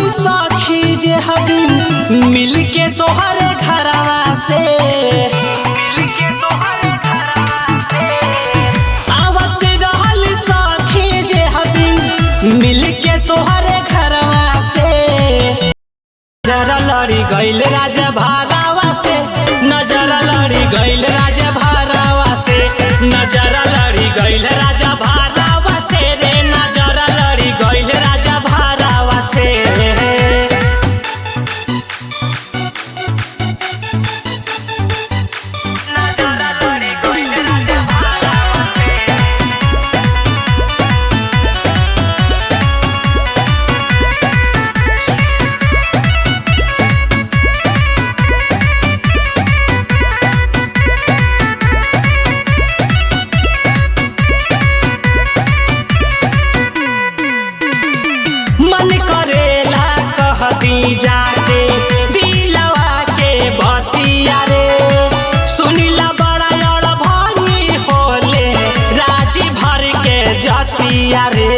रहली सखी जे हबीन मिल के तोहरे घरवा से आवत रहली सखी जे हबीन मिल के तोहरे घरवा से नजर लड़ी गइल राजा भारावा से नजर लड़ी गइल राजा भारावा से नजर लड़ी गइल राजा भारावा से रे नजर लड़ी गइल राजा भारावा से मन करेला कहती जाके दिलवा के बतिया रे सुनीला बड़ा और भांगी होले राजी भर के जतिया रे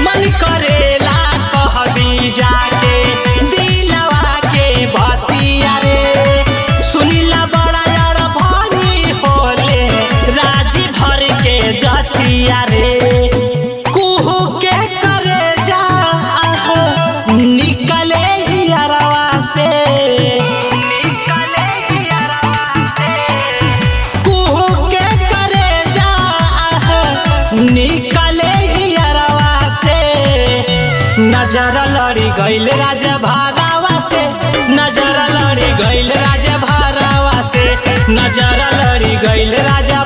मन करेला कहती जाके दिलवा के बतिया रे सुनीला बड़ा और भांगी होले राजी भर के जतिया रे कुहू के करे जा निकले हियरवा से कुहू के करे जा निकले हियरवा से नजर लड़ी गइल राजा भारावा से नजर लड़ी गइल राजा भारावा से नजर लड़ी गइल राजा